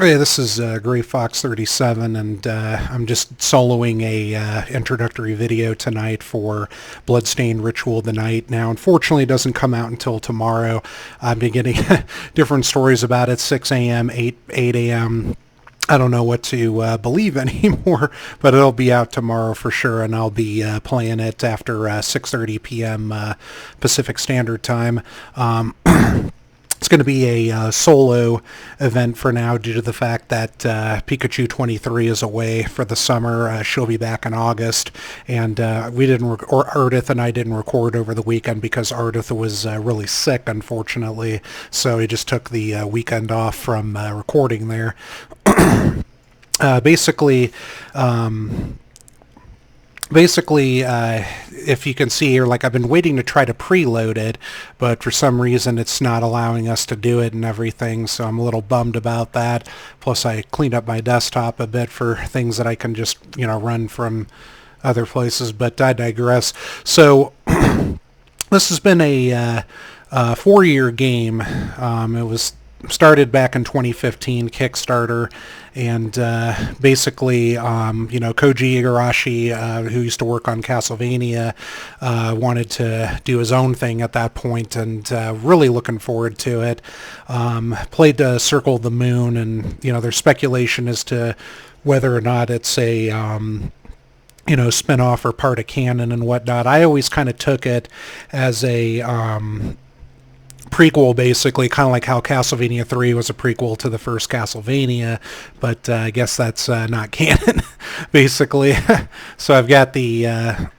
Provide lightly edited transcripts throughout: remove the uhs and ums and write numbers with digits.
Hey, this is Gray Fox 37, and I'm just soloing a introductory video tonight for Bloodstained Ritual of the Night. Now, unfortunately, it doesn't come out until tomorrow. I've been getting different stories about it, 6 a.m., 8 a.m. I don't know what to believe anymore, but it'll be out tomorrow for sure, and I'll be playing it after 6:30 p.m. Pacific Standard Time. It's going to be a solo event for now due to the fact that Pikachu 23 is away for the summer. She'll be back in August, and we didn't, or Ardith and I didn't record over the weekend because Ardith was really sick, unfortunately. So he just took the weekend off from recording there. Basically, if you can see here, like I've been waiting to try to preload it, but for some reason it's not allowing us to do it and everything, so I'm a little bummed about that. Plus I cleaned up my desktop a bit for things that I can just, run from other places, but I digress. So this has been a 4-year game. It was started back in 2015, Kickstarter, and basically, Koji Igarashi, who used to work on Castlevania, wanted to do his own thing at that point, and really looking forward to it. Played Circle of the Moon, and, there's speculation as to whether or not it's a spin-off or part of canon and whatnot. I always kind of took it as a prequel, basically, kind of like how Castlevania 3 was a prequel to the first Castlevania, but I guess that's not canon, basically. So I've got the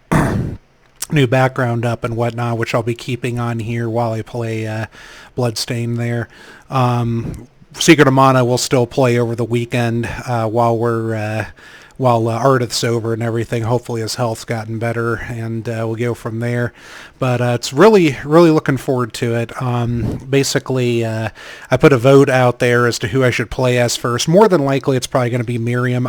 new background up and whatnot, which I'll be keeping on here while I play Bloodstained there. Secret of Mana will still play over the weekend while Ardith's over and everything. Hopefully his health's gotten better, and we'll go from there. But it's really, really looking forward to it. Basically, I put a vote out there as to who I should play as first. More than likely, it's probably going to be Miriam.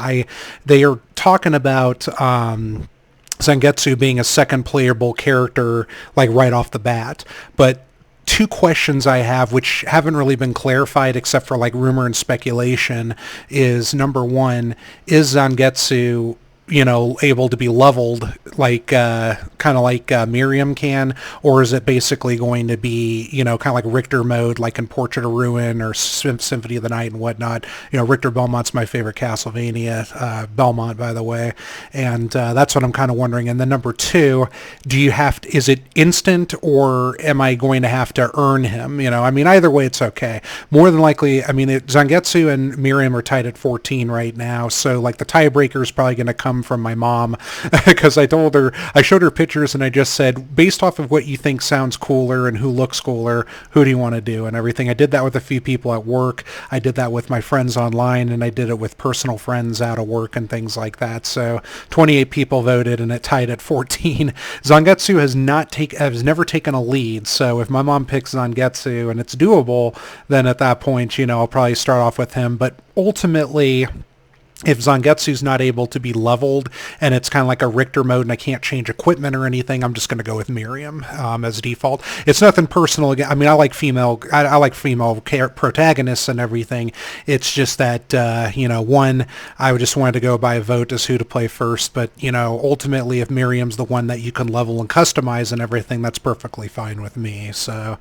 They are talking about Zangetsu being a second playable character, like right off the bat, but two questions I have, which haven't really been clarified except for like rumor and speculation, is number one, is Zangetsu, able to be leveled like kind of like Miriam can, or is it basically going to be, kind of like Richter mode, like in Portrait of Ruin or Symphony of the Night and whatnot. Richter Belmont's my favorite Castlevania, Belmont, by the way, and that's what I'm kind of wondering. And then number two, is it instant, or am I going to have to earn him? Either way, it's okay. More than likely, Zangetsu and Miriam are tied at 14 right now, so like the tiebreaker is probably going to come from my mom, because I showed her pictures and I just said, based off of what you think sounds cooler and who looks cooler, who do you want to do and everything. I did that with a few people at work. I did that with my friends online, and I did it with personal friends out of work and things like that. So 28 people voted and it tied at 14. Zangetsu has never taken a lead. So if my mom picks Zangetsu and it's doable, then at that point, I'll probably start off with him. But ultimately, if Zangetsu's not able to be leveled and it's kind of like a Richter mode and I can't change equipment or anything, I'm just going to go with Miriam as default. It's nothing personal. I like female protagonists and everything. It's just that, one, I just wanted to go by a vote as who to play first. But, ultimately, if Miriam's the one that you can level and customize and everything, that's perfectly fine with me. So,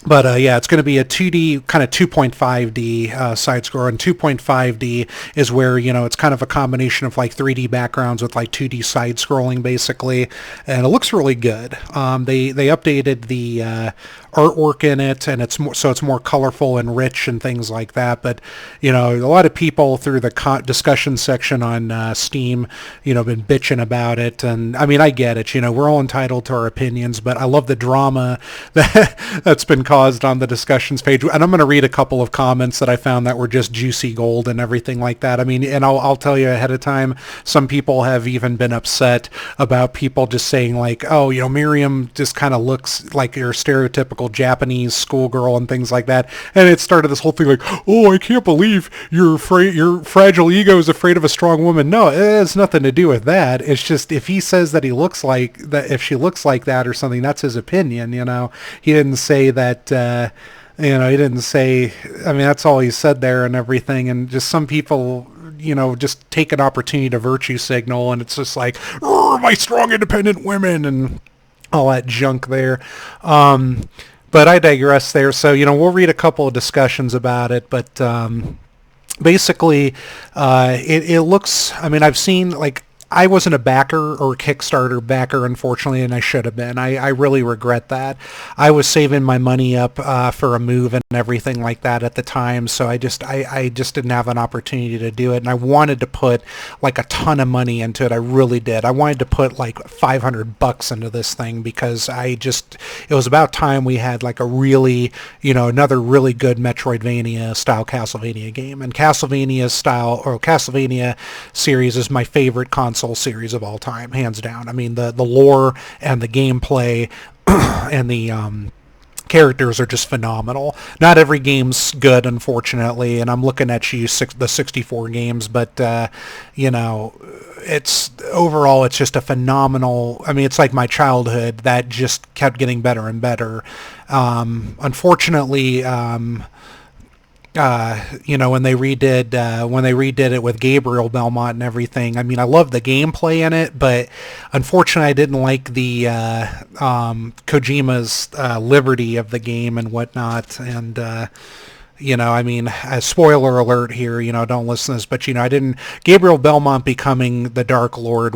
But yeah, it's going to be a 2D, kind of 2.5D side scroller, and 2.5D is where, it's kind of a combination of like 3D backgrounds with like 2D side scrolling, basically, and it looks really good. They updated the artwork in it, and it's more colorful and rich and things like that. But a lot of people through the discussion section on Steam, been bitching about it, and I get it. We're all entitled to our opinions, but I love the drama that's been caused on the discussions page. And I'm going to read a couple of comments that I found that were just juicy gold and everything like that. And I'll tell you ahead of time, some people have even been upset about people just saying like, oh, Miriam just kind of looks like your stereotypical Japanese schoolgirl and things like that. And it started this whole thing like, oh, I can't believe your fragile ego is afraid of a strong woman. No, it has nothing to do with that. It's just if he says that he looks like that, if she looks like that or something, that's his opinion. He didn't say that He didn't say, I mean, that's all he said there and everything. And just some people, just take an opportunity to virtue signal, and it's just like, my strong, independent women and all that junk there. But I digress there. So, we'll read a couple of discussions about it, but basically, it looks, I mean, I've seen, like, I wasn't a backer or Kickstarter backer, unfortunately, and I should have been. I really regret that. I was saving my money up for a move and everything like that at the time, so I just didn't have an opportunity to do it, and I wanted to put like a ton of money into it. I really did. I wanted to put like $500 into this thing because it was about time we had like a really, another really good Metroidvania style Castlevania game, and Castlevania series is my favorite console series of all time, hands down. I mean, the lore and the gameplay and the characters are just phenomenal. Not every game's good, unfortunately, and I'm looking at the 64 games, but it's overall it's just a phenomenal. I mean, it's like my childhood that just kept getting better and better. Unfortunately, when they redid it with Gabriel Belmont and everything. I mean, I love the gameplay in it, but unfortunately, I didn't like the Kojima's liberty of the game and whatnot. And I mean, spoiler alert here, don't listen to this, but, I didn't, Gabriel Belmont becoming the Dark Lord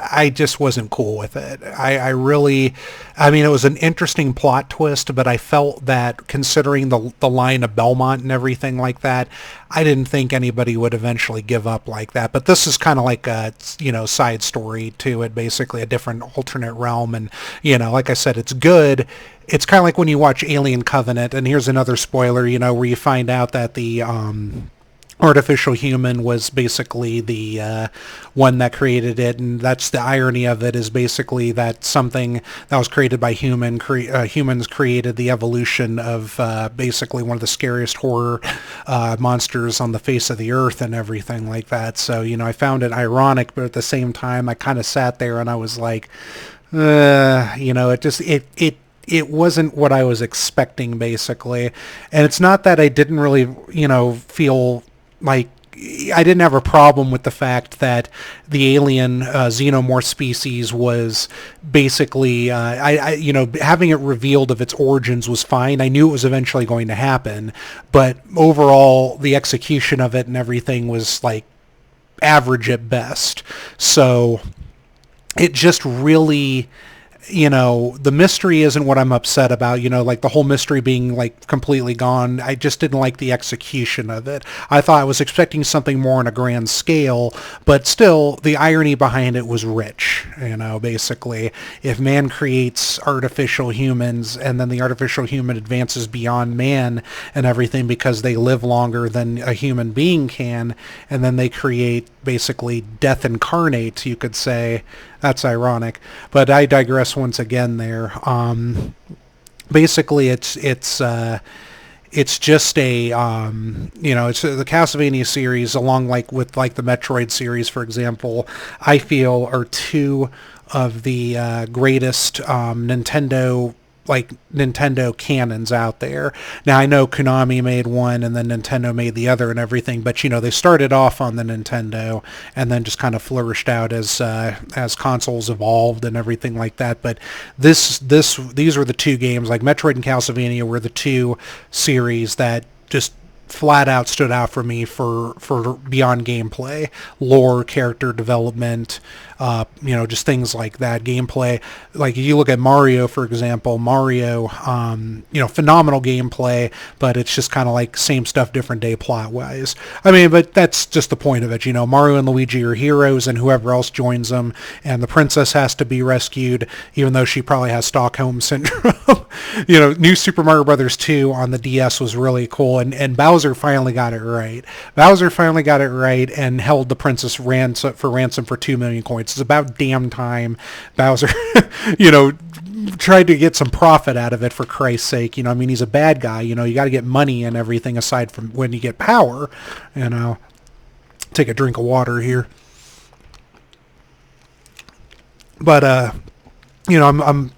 I just wasn't cool with it. I really, I mean, it was an interesting plot twist, but I felt that considering the line of Belmont and everything like that, I didn't think anybody would eventually give up like that. But this is kind of like a, side story to it, basically a different alternate realm. And, like I said, it's good. It's kind of like when you watch Alien Covenant, and here's another spoiler, where you find out that the artificial human was basically the one that created it, and that's the irony of it, is basically that something that was created by humans created the evolution of basically one of the scariest horror monsters on the face of the earth and everything like that. So, I found it ironic, but at the same time, I kind of sat there and I was like, it wasn't what I was expecting, basically. And it's not that I didn't really, feel like I didn't have a problem with the fact that the alien xenomorph species was basically, having it revealed of its origins was fine. I knew it was eventually going to happen, but overall, the execution of it and everything was like average at best. So it just really, the mystery isn't what I'm upset about, like the whole mystery being like completely gone. I just didn't like the execution of it. I thought I was expecting something more on a grand scale, but still the irony behind it was rich, basically. If man creates artificial humans and then the artificial human advances beyond man and everything because they live longer than a human being can, and then they create basically death incarnate, you could say. That's ironic, but I digress once again there. Basically, it's just a, it's the Castlevania series, along with the Metroid series, for example, I feel are two of the greatest Nintendo canons out there. Now I know Konami made one and then Nintendo made the other and everything, but they started off on the Nintendo and then just kind of flourished out as consoles evolved and everything like that. But these were the two games, like Metroid and Castlevania were the two series that just flat out stood out for me for beyond gameplay, lore, character development, just things like that. Gameplay, like you look at Mario, for example, phenomenal gameplay, but it's just kind of like same stuff, different day plot wise. I mean, but that's just the point of it. Mario and Luigi are heroes and whoever else joins them, and the princess has to be rescued, even though she probably has Stockholm Syndrome. New Super Mario Brothers 2 on the DS was really cool, and Bowser finally got it right. Bowser finally got it right and held the princess for ransom for 2 million coins. It's about damn time Bowser, tried to get some profit out of it, for Christ's sake. He's a bad guy. You got to get money and everything aside from when you get power. Take a drink of water here. But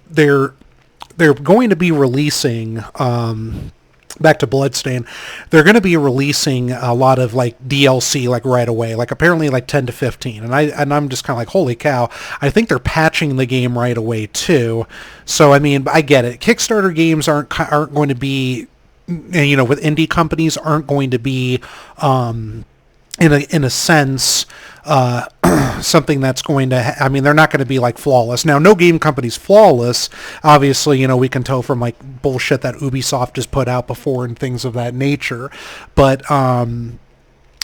they're going to be releasing back to Bloodstained, they're going to be releasing a lot of like DLC like right away, like apparently like 10 to 15. And I'm just kind of like, holy cow. I think they're patching the game right away too. So I mean, I get it. Kickstarter games aren't going to be, you know, with indie companies aren't going to be in a sense, something that's going to, I mean, they're not going to be like flawless. Now, no game company's flawless. Obviously, you know, we can tell from like bullshit that Ubisoft has put out before and things of that nature. But,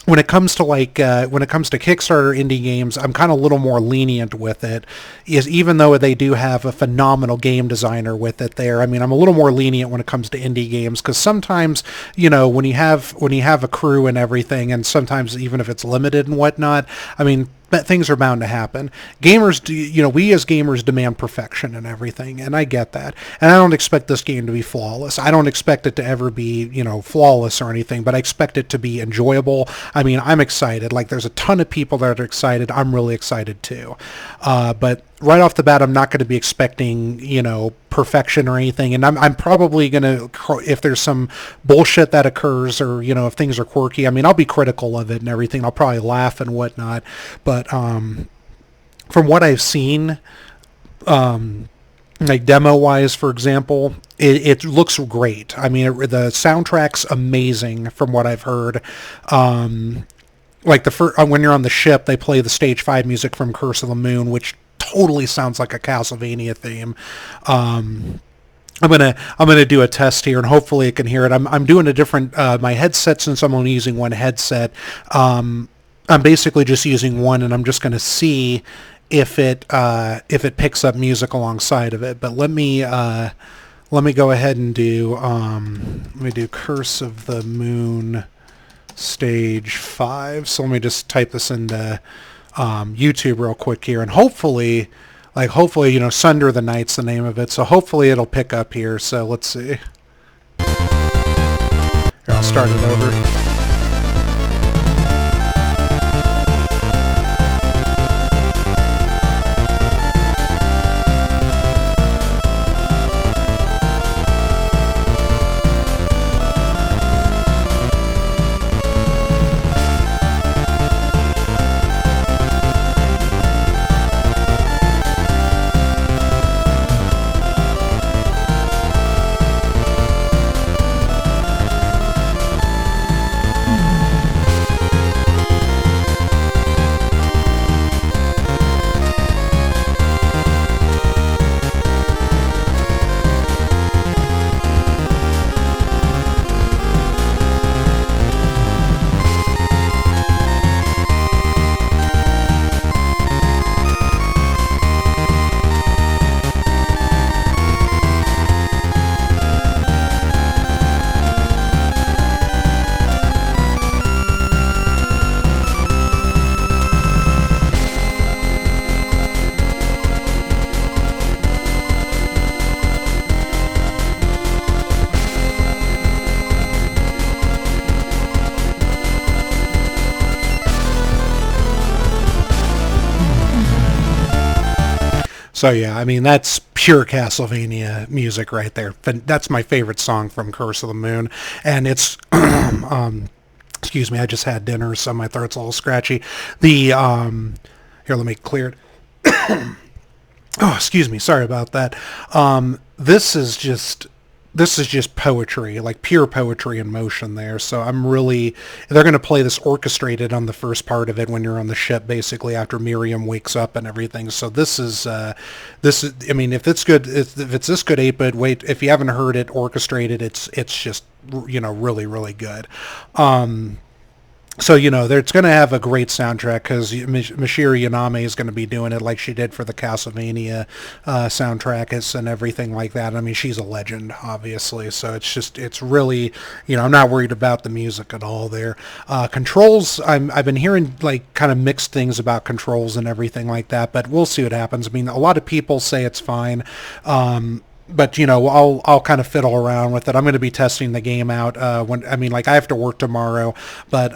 when it comes to Kickstarter indie games, I'm kind of a little more lenient with it. Is even though they do have a phenomenal game designer with it there, I mean, I'm a little more lenient when it comes to indie games because sometimes, you know, when you have a crew and everything, and sometimes even if it's limited and whatnot, I mean, but things are bound to happen. Gamers, you know, we as gamers demand perfection and everything, and I get that. And I don't expect this game to be flawless. I don't expect it to ever be, you know, flawless or anything, but I expect it to be enjoyable. I mean, I'm excited. Like, there's a ton of people that are excited. I'm really excited too. But right off the bat, I'm not going to be expecting, you know, perfection or anything. And I'm probably going to, if there's some bullshit that occurs or, you know, if things are quirky, I mean, I'll be critical of it and everything. I'll probably laugh and whatnot. But from what I've seen, like demo-wise, for example, it looks great. I mean, the soundtrack's amazing from what I've heard. Like when you're on the ship, they play the Stage 5 music from Curse of the Moon, which totally sounds like a Castlevania theme. I'm gonna do a test here, and hopefully it can hear it. I'm doing a different my headset, since I'm only using one headset. I'm basically just using one, and I'm just gonna see if it picks up music alongside of it. But let me go ahead and do Curse of the Moon Stage 5. So let me just type this into YouTube real quick here, and hopefully, you know, Sunder the Night's the name of it, so hopefully it'll pick up here. So let's see. Here, I'll start it over. So yeah, I mean, that's pure Castlevania music right there. That's my favorite song from Curse of the Moon, and it's excuse me, I just had dinner, so my throat's a little scratchy. The here, let me clear it. Oh, excuse me, sorry about that. This is just poetry, like pure poetry in motion there. So they're going to play this orchestrated on the first part of it when you're on the ship, basically after Miriam wakes up and everything. So this is, I mean, if it's good, if it's this good 8-bit, wait, if you haven't heard it orchestrated, it's just, you know, really, really good. So, you know, it's going to have a great soundtrack because Mishiro Yaname is going to be doing it like she did for the Castlevania soundtrack and everything like that. I mean, she's a legend, obviously. So it's really, you know, I'm not worried about the music at all there. Controls, I've been hearing like kind of mixed things about controls and everything like that, but we'll see what happens. I mean, a lot of people say it's fine. But, you know, I'll kind of fiddle around with it. I'm going to be testing the game out I have to work tomorrow, but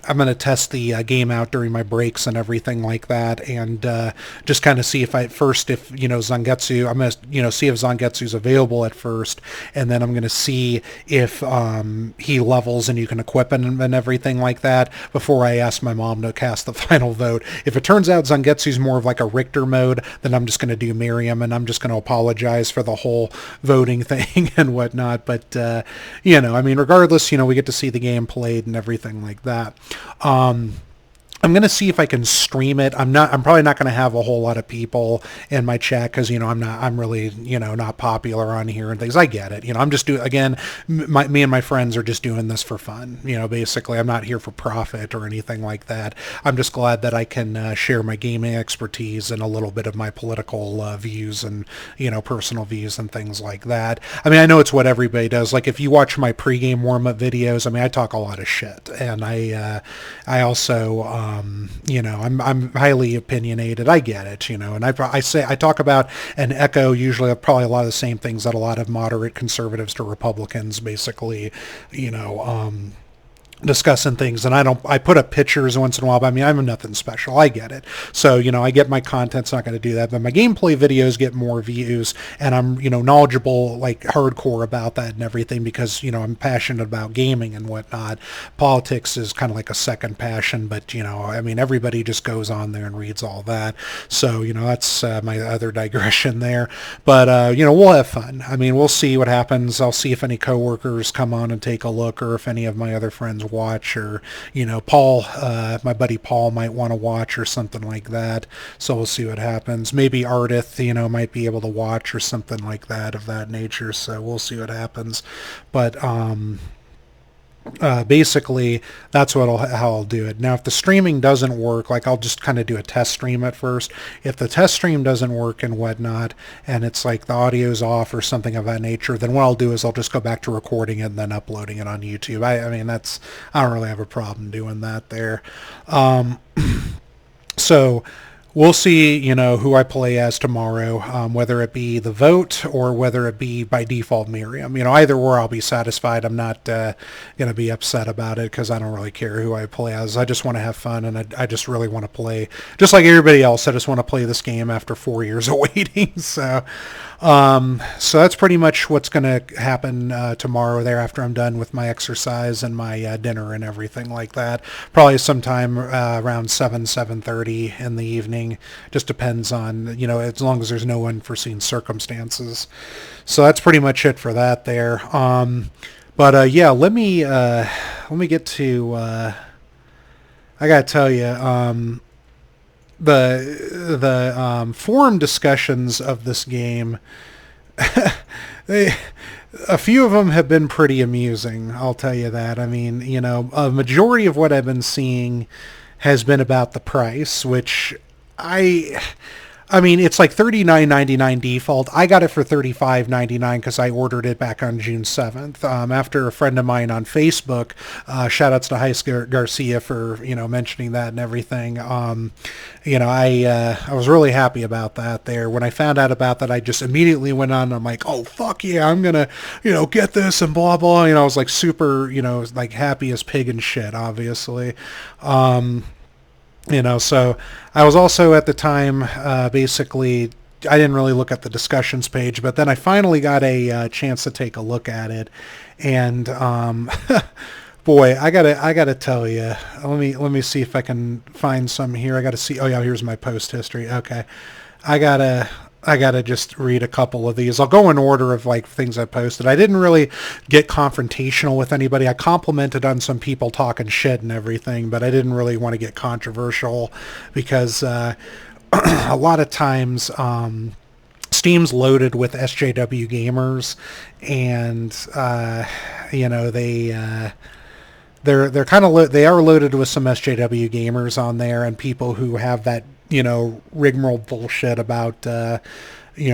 I'm going to test the game out during my breaks and everything like that, and just kind of see if Zangetsu, I'm going to, see if Zangetsu's available at first, and then I'm going to see if he levels and you can equip him and everything like that before I ask my mom to cast the final vote. If it turns out Zangetsu's more of like a Richter mode, then I'm just going to do Miriam, and I'm just going to apologize for the whole voting thing and whatnot. But, regardless, we get to see the game played and everything like that. I'm going to see if I can stream it. I'm probably not going to have a whole lot of people in my chat because, I'm really, not popular on here and things. I get it. I'm just again, me and my friends are just doing this for fun. Basically I'm not here for profit or anything like that. I'm just glad that I can share my gaming expertise and a little bit of my political views and, personal views and things like that. I know it's what everybody does. Like if you watch my pregame warm-up videos, I talk a lot of shit, and I also, I'm highly opinionated. I get it, and I talk about and echo usually probably a lot of the same things that a lot of moderate conservatives to Republicans basically, discussing things, and I put up pictures once in a while, but I'm nothing special. I get it. So, I get my content's not going to do that, but my gameplay videos get more views, and I'm, knowledgeable, like hardcore about that and everything because, I'm passionate about gaming and whatnot. Politics is kind of like a second passion, but, everybody just goes on there and reads all that. So, that's my other digression there. But, we'll have fun. We'll see what happens. I'll see if any coworkers come on and take a look, or if any of my other friends watch, or Paul, my buddy Paul might want to watch or something like that, so we'll see what happens. Maybe Ardith might be able to watch or something like that, of that nature, so we'll see what happens. But basically that's how I'll do it. Now if the streaming doesn't work, like I'll just kind of do a test stream at first. If the test stream doesn't work and whatnot, and it's like the audio's off or something of that nature, then what I'll do is I'll just go back to recording it and then uploading it on YouTube. I don't really have a problem doing that there. So we'll see, who I play as tomorrow, whether it be the vote or whether it be by default Miriam. Either or I'll be satisfied. I'm not going to be upset about it because I don't really care who I play as. I just want to have fun, and I just really want to play, just like everybody else, I just want to play this game after 4 years of waiting. So that's pretty much what's going to happen tomorrow there after I'm done with my exercise and my dinner and everything like that. Probably sometime around 7:30 in the evening. Just depends on, as long as there's no unforeseen circumstances. So that's pretty much it for that there. But yeah, let me get to, I gotta tell you, the forum discussions of this game, a few of them have been pretty amusing, I'll tell you that. A majority of what I've been seeing has been about the price, which it's like $39.99 default. I got it for $35.99 because I ordered it back on June 7th. After a friend of mine on Facebook, shout outs to Heis Garcia for, mentioning that and everything. I was really happy about that there. When I found out about that, I just immediately went on and I'm like, oh, fuck yeah, I'm going to, get this and blah, blah. I was like super, like happy as pig and shit, obviously. So I was also at the time, basically, I didn't really look at the discussions page, but then I finally got a chance to take a look at it, and boy, I gotta tell you, let me see if I can find some here. I gotta see. Oh yeah, here's my post history. Okay, I gotta just read a couple of these. I'll go in order of like things I posted. I didn't really get confrontational with anybody. I complimented on some people talking shit and everything, but I didn't really want to get controversial because a lot of times Steam's loaded with SJW gamers, and they're kind of they are loaded with some SJW gamers on there, and people who have that rigmarole bullshit about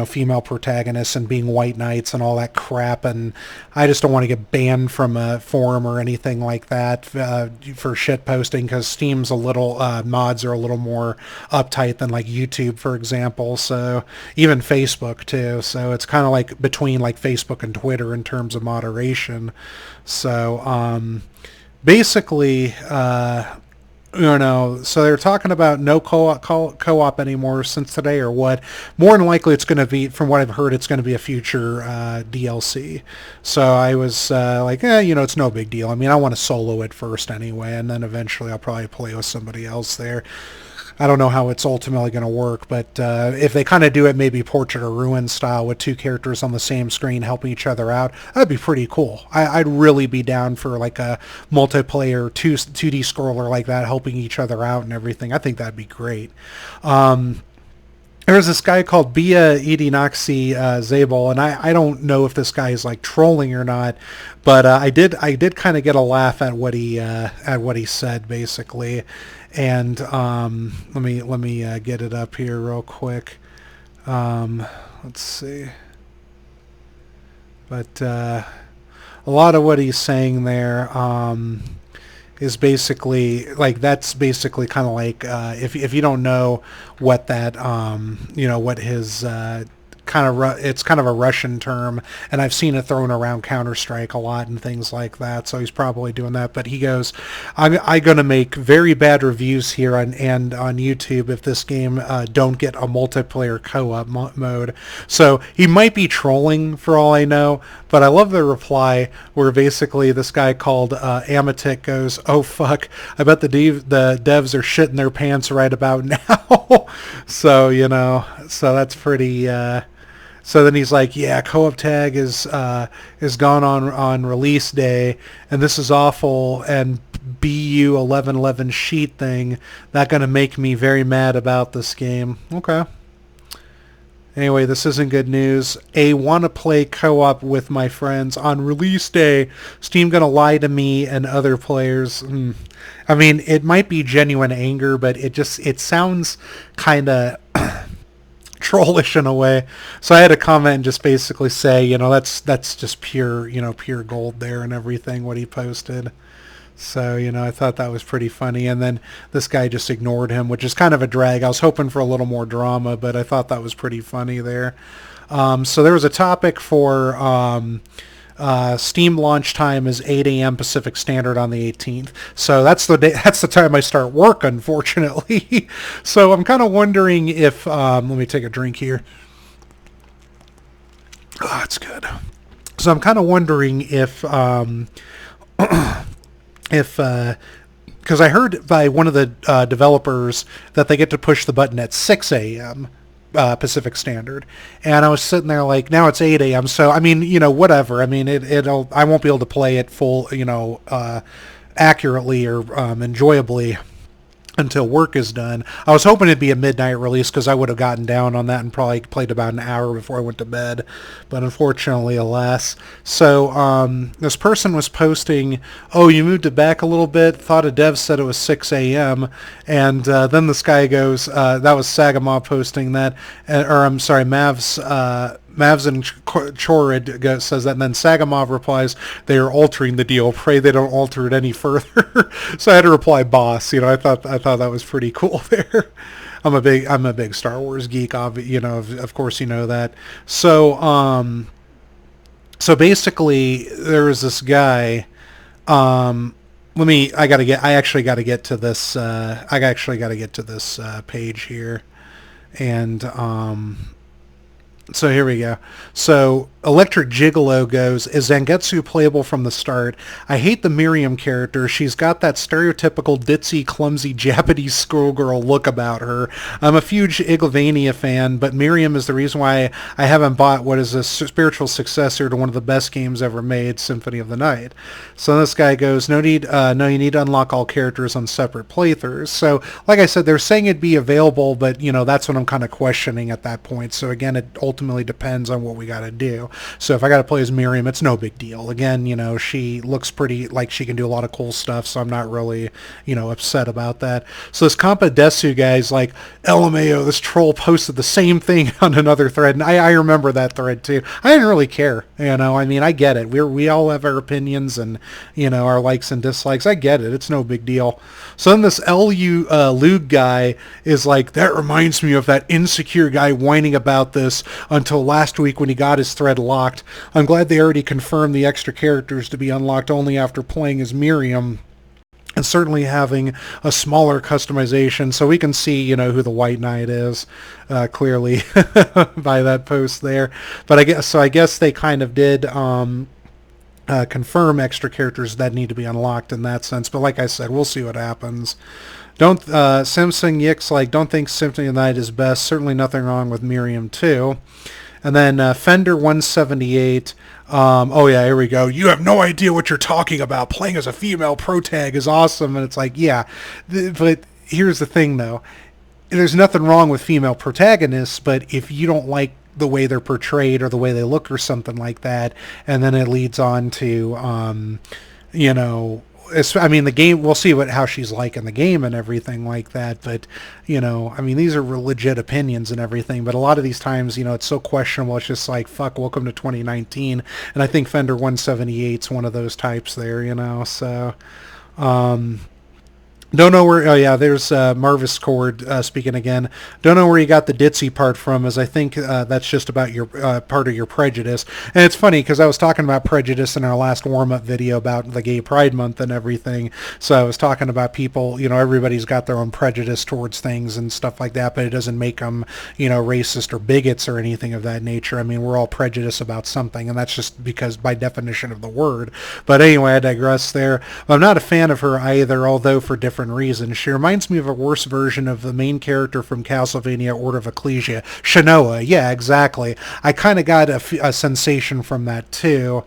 female protagonists and being white knights and all that crap, and I just don't want to get banned from a forum or anything like that for shit posting, because Steam's a little mods are a little more uptight than like YouTube, for example, so even Facebook too, so it's kind of like between like Facebook and Twitter in terms of moderation. So basically So they're talking about no co-op anymore since today, or what? More than likely, it's going to be, from what I've heard, it's going to be a future DLC. So I was like, it's no big deal. I mean, I want to solo it first anyway, and then eventually I'll probably play with somebody else there. I don't know how it's ultimately going to work, but if they kind of do it maybe Portrait of Ruin style with two characters on the same screen helping each other out, that'd be pretty cool. I'd really be down for like a multiplayer 2D scroller like that, helping each other out and everything. I think that'd be great. There's this guy called Bia Edinoxy Zabel, and I don't know if this guy is like trolling or not, but I did kind of get a laugh at what he said basically, and let me get it up here real quick. Let's see, but a lot of what he's saying there. Is basically like, that's basically kind of like if you don't know what that what his it's kind of a Russian term, and I've seen it thrown around Counter-Strike a lot and things like that, so he's probably doing that. But he goes, I'm going to make very bad reviews here on YouTube if this game don't get a multiplayer co-op mode. So he might be trolling for all I know, but I love the reply where basically this guy called Amatic goes, oh fuck, I bet the devs are shitting their pants right about now. So, so that's pretty... So then he's like, yeah, co-op tag is gone on release day, and this is awful, and BU 1111 sheet thing, not going to make me very mad about this game. Okay. Anyway, this isn't good news. Want to play co-op with my friends on release day. Steam going to lie to me and other players. I mean, it might be genuine anger, but it sounds kind of... trollish in a way. So I had to comment and just basically say, that's just pure gold there and everything, what he posted. So, I thought that was pretty funny. And then this guy just ignored him, which is kind of a drag. I was hoping for a little more drama, but I thought that was pretty funny there. So there was a topic for Steam launch time is 8 a.m. Pacific Standard on the 18th. So that's the day. That's the time I start work, unfortunately. So I'm kind of wondering if let me take a drink here. Oh, that's good. So I'm kind of wondering if because I heard by one of the developers that they get to push the button at 6 a.m. Pacific Standard, and I was sitting there like, now it's 8 a.m. So I mean, whatever. I mean, I won't be able to play it full, accurately or enjoyably until work is done. I was hoping it'd be a midnight release because I would have gotten down on that and probably played about an hour before I went to bed, but unfortunately, alas. So this person was posting, oh, you moved it back a little bit, thought a dev said it was 6 a.m., and then this guy goes, that was Sagamaw posting that, or I'm sorry, Mavs and Chorid says that, and then Sagamov replies, they are altering the deal. Pray they don't alter it any further. So I had to reply, boss. I thought that was pretty cool there. I'm a big Star Wars geek, of course you know that. So so basically there was this guy. I actually got to get to this. Page here, and so here we go. So Electric Gigolo goes, is Zangetsu playable from the start? I hate the Miriam character. She's got that stereotypical ditzy, clumsy Japanese schoolgirl look about her. I'm a huge Iglovania fan, but Miriam is the reason why I haven't bought what is a spiritual successor to one of the best games ever made, Symphony of the Night. So this guy goes, no, you need to unlock all characters on separate playthroughs. So like I said, they're saying it'd be available, but that's what I'm kind of questioning at that point. So again, it ultimately depends on what we got to do. So if I got to play as Miriam, it's no big deal. Again, she looks pretty like she can do a lot of cool stuff, so I'm not really, upset about that. So this Compa Desu guy's like, LMAO, this troll posted the same thing on another thread, and I remember that thread too. I didn't really care, I mean, I get it. We all have our opinions and, our likes and dislikes. I get it. It's no big deal. So then this Lug guy is like, that reminds me of that insecure guy whining about this until last week when he got his thread locked. I'm glad they already confirmed the extra characters to be unlocked only after playing as Miriam. and certainly having a smaller customization, so we can see, who the White Knight is, clearly by that post there. But I guess they kind of did confirm extra characters that need to be unlocked in that sense. But like I said, we'll see what happens. Don't Simpson Yix don't think Symphony of the Night is best. Certainly nothing wrong with Miriam too. And then Fender 178. Oh yeah, here we go. You have no idea what you're talking about. Playing as a female protag is awesome. And it's like, yeah, but here's the thing though. There's nothing wrong with female protagonists, but if you don't like the way they're portrayed or the way they look or something like that, and then it leads on to, the game, we'll see how she's like in the game and everything like that, but, these are legit opinions and everything, but a lot of these times, it's so questionable, it's just like, fuck, welcome to 2019, and I think Fender 178's one of those types there, so, don't know where, oh yeah, there's Marvis Cord speaking again. Don't know where you got the ditzy part from, as I think that's just about your part of your prejudice. And it's funny, because I was talking about prejudice in our last warm-up video about the Gay Pride Month and everything. So I was talking about people, everybody's got their own prejudice towards things and stuff like that, but it doesn't make them, racist or bigots or anything of that nature. I mean, we're all prejudiced about something, and that's just because by definition of the word. But anyway, I digress there. I'm not a fan of her either, although for different reasons. She reminds me of a worse version of the main character from Castlevania Order of Ecclesia, Shanoa. Yeah, exactly. I kind of got a sensation from that too.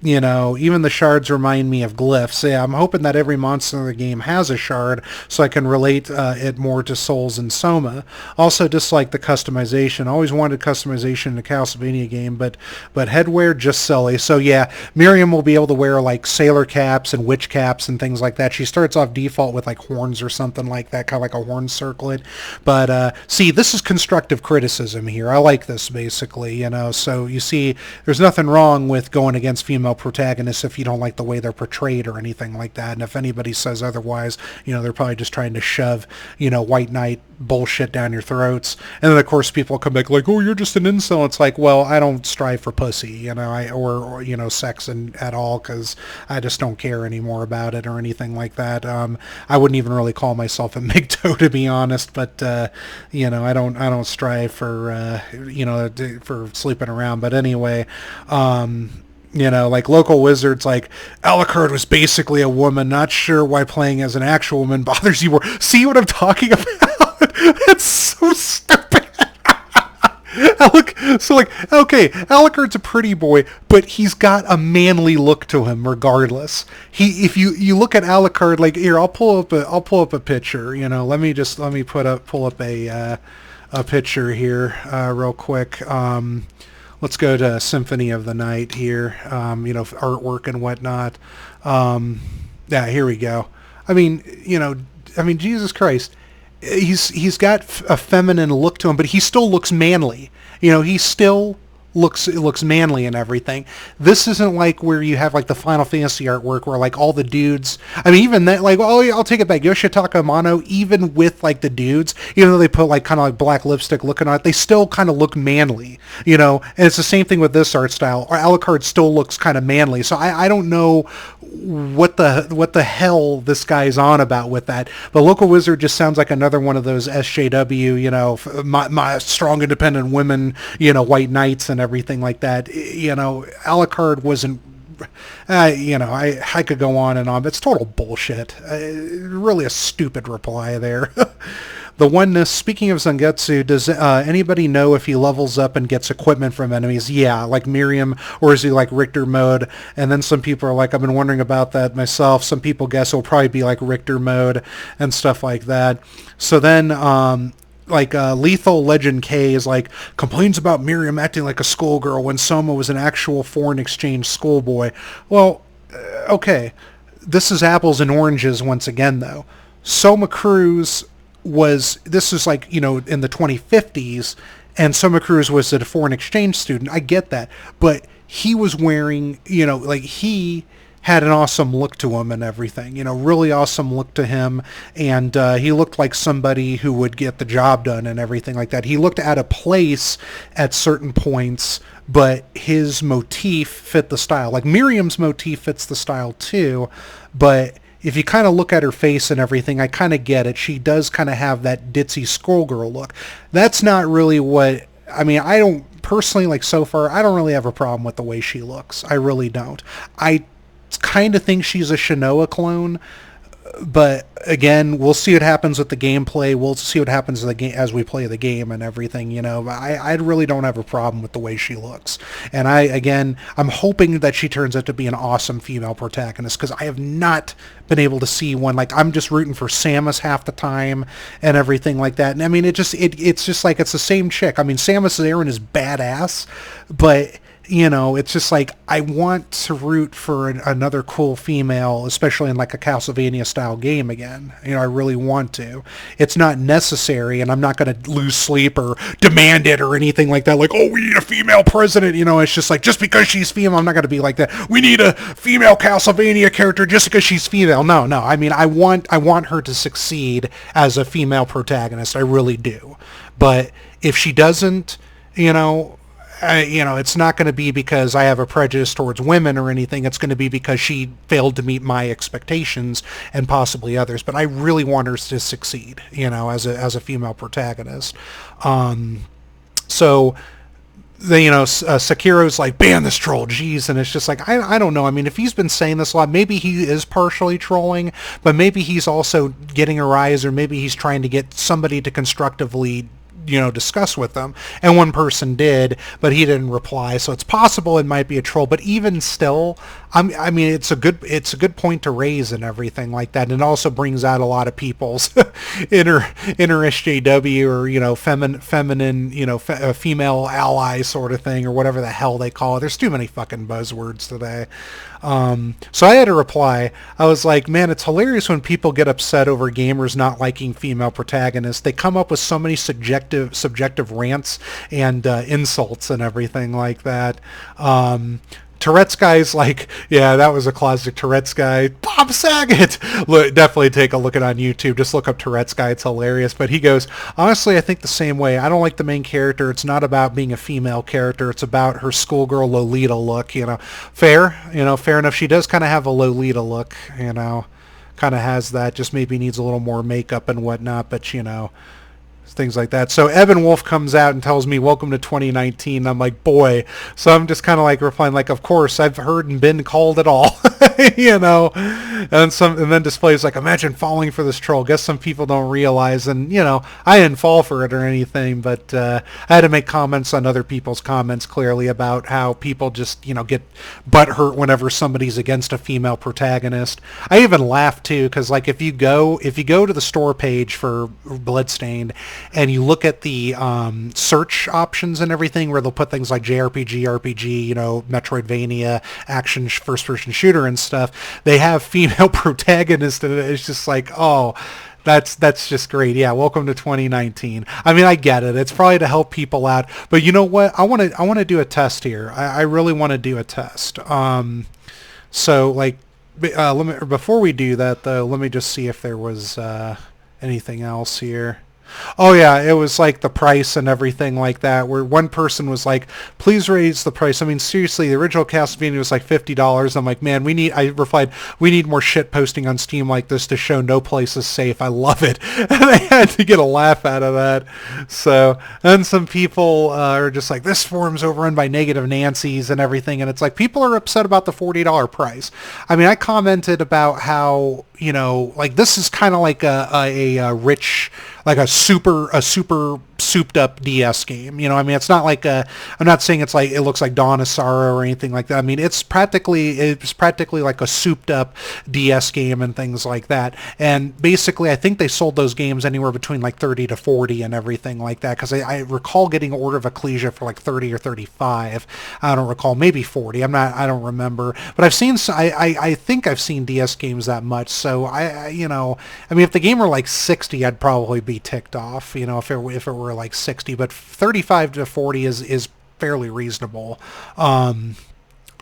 Even the shards remind me of glyphs. Yeah, I'm hoping that every monster in the game has a shard, so I can relate it more to Souls and Soma. Also, dislike the customization. Always wanted customization in a Castlevania game, but headwear, just silly. So yeah, Miriam will be able to wear sailor caps and witch caps and things like that. She starts off default with horns or something like that, kind of like a horn circlet. But see, this is constructive criticism here. I like this, basically, So you see, there's nothing wrong with going against female protagonists if you don't like the way they're portrayed or anything like that. And if anybody says otherwise, they're probably just trying to shove, White Knight bullshit down your throats. And then of course people come back oh, you're just an incel. It's like, well, I don't strive for pussy, or sex at all, because I just don't care anymore about it or anything like that. I wouldn't even really call myself a MGTOW, to be honest, but I don't strive for for sleeping around. But anyway, local wizards, Alucard was basically a woman. Not sure why playing as an actual woman bothers you more. See what I'm talking about? That's so stupid. Okay, Alucard's a pretty boy, but he's got a manly look to him regardless. If you look at Alucard, here, I'll pull up a picture. Let me pull up a picture here real quick. Let's go to Symphony of the Night here, artwork and whatnot. Yeah, here we go. Jesus Christ. He's got a feminine look to him, but he still looks manly. He still looks manly and everything. This isn't where you have the Final Fantasy artwork where all the dudes, even that, I'll take it back, Yoshitaka Amano, even with the dudes, even though they put kind of black lipstick looking on it, they still kind of look manly, and it's the same thing with this art style. Alucard still looks kind of manly, so I don't know what the hell this guy's on about with that. But Local Wizard just sounds like another one of those SJW, my strong independent women, white knights and everything like that. Alucard wasn't, I could go on and on, but it's total bullshit. Really a stupid reply there. The Oneness, speaking of Zangetsu, does anybody know if he levels up and gets equipment from enemies? Yeah, like Miriam, or is he Richter mode? And then some people are I've been wondering about that myself. Some people guess it'll probably be Richter mode and stuff like that. So then, Lethal Legend K is complains about Miriam acting like a schoolgirl when Soma was an actual foreign exchange schoolboy. Well, okay, this is apples and oranges once again, though. Soma Cruz this is in the 2050s, and Soma Cruz was a foreign exchange student. I get that, but he was wearing, he had an awesome look to him and everything, really awesome look to him, and he looked like somebody who would get the job done and everything like that. He looked out of place at certain points, but his motif fit the style. Miriam's motif fits the style too, but if you kind of look at her face and everything, I kind of get it. She does kind of have that ditzy schoolgirl look. That's not really what, I mean, I don't personally, like, so far, I don't really have a problem with the way she looks. I really don't. I kind of think she's a Shinoa clone, but again, we'll see what happens with the gameplay. We'll see what happens in the game as we play the game and everything. You know, I really don't have a problem with the way she looks. And I'm hoping that she turns out to be an awesome female protagonist, because I have not been able to see one. Like, I'm just rooting for Samus half the time and everything like that. And I mean, it's just like it's the same chick. I mean, Samus Aran is badass, but you know, it's just like I want to root for another cool female, especially in like a Castlevania style game again. You know, I really want to. It's not necessary, and I'm not going to lose sleep or demand it or anything like that. Like, oh, we need a female president. You know, it's just like, just because she's female, I'm not going to be like that. We need a female Castlevania character just because she's female. No. I mean, I want her to succeed as a female protagonist. I really do. But if she doesn't, you know, it's not going to be because I have a prejudice towards women or anything. It's going to be because she failed to meet my expectations and possibly others. But I really want her to succeed, you know, as a female protagonist. So, Sekiro's like, ban this troll, geez, and it's just like, I don't know. I mean, if he's been saying this a lot, maybe he is partially trolling, but maybe he's also getting a rise, or maybe he's trying to get somebody to constructively discuss with them, and one person did, but he didn't reply, so it's possible it might be a troll. But even still, I mean, it's a good point to raise and everything like that, and it also brings out a lot of people's inner SJW, or feminine, female ally sort of thing, or whatever the hell they call it. There's too many fucking buzzwords today. So I had to reply. I was like, man, it's hilarious when people get upset over gamers not liking female protagonists. They come up with so many subjective rants and insults and everything like that. Tourette's guy's like, yeah, that was a classic Tourette's guy. Bob Saget! Look, definitely take a look at it on YouTube. Just look up Tourette's guy. It's hilarious. But he goes, honestly, I think the same way. I don't like the main character. It's not about being a female character. It's about her schoolgirl Lolita look, Fair, fair enough. She does kind of have a Lolita look, kind of has that. Just maybe needs a little more makeup and whatnot, but, things like that. So Evan Wolf comes out and tells me, welcome to 2019. I'm like, boy. So I'm just kind of like replying, like, of course, I've heard and been called it all. And then displays like, imagine falling for this troll. Guess some people don't realize, and I didn't fall for it or anything, but I had to make comments on other people's comments clearly about how people just get butthurt whenever somebody's against a female protagonist. I even laughed too, because like if you go to the store page for Bloodstained and you look at the search options and everything, where they'll put things like JRPG, RPG, Metroidvania, action, first-person shooter and stuff, they have female protagonists, and it's just like, oh, that's just great. Yeah, welcome to 2019. I mean, I get it. It's probably to help people out, but you know what? I want to do a test here. I really want to do a test. So like, before we do that though, let me just see if there was anything else here. Oh yeah, it was like the price and everything like that, where one person was like, please raise the price. I mean, seriously, the original Castlevania was like $50. I'm like, man, I replied, we need more shit posting on Steam like this to show no place is safe. I love it. And I had to get a laugh out of that. So, and some people are just like, this forum's overrun by negative Nancys and everything, and it's like, people are upset about the $40 price. I mean, I commented about how, like, this is kind of like a rich, like a super souped up DS game. I mean, it's not like I'm not saying it's like, it looks like Dawn of Sorrow or anything like that. I mean, it's practically like a souped up DS game and things like that. And basically, I think they sold those games anywhere between like 30 to 40 and everything like that. Because I recall getting Order of Ecclesia for like 30 or 35. I don't recall, maybe 40. I don't remember. But I've seen, I think I've seen DS games that much. So I mean, if the game were like 60, I'd probably be ticked off, if it were like 60, but 35 to 40 is fairly reasonable.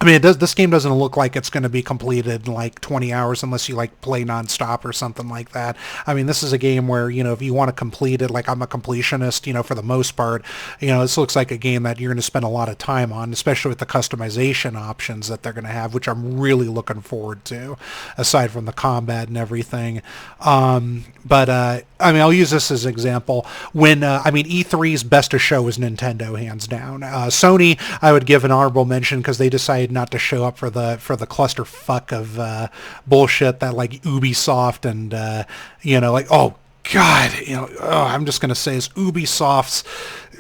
I mean, this game doesn't look like it's going to be completed in like 20 hours unless you like play nonstop or something like that. I mean, this is a game where, if you want to complete it, like I'm a completionist, for the most part, this looks like a game that you're going to spend a lot of time on, especially with the customization options that they're going to have, which I'm really looking forward to, aside from the combat and everything. But I mean, I'll use this as an example. When E3's best of show was Nintendo, hands down. Sony, I would give an honorable mention because they decided not to show up for the clusterfuck of bullshit that like Ubisoft and like, oh God, I'm just gonna say is Ubisoft's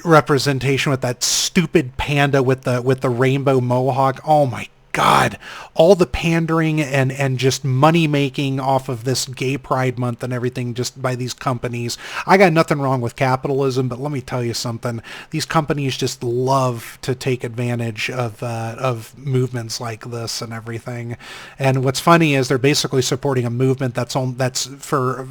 representation with that stupid panda with the rainbow mohawk. Oh my God, all the pandering and just money making off of this gay pride month and everything just by these companies. I got nothing wrong with capitalism, but let me tell you something. These companies just love to take advantage of movements like this and everything. And what's funny is they're basically supporting a movement that's for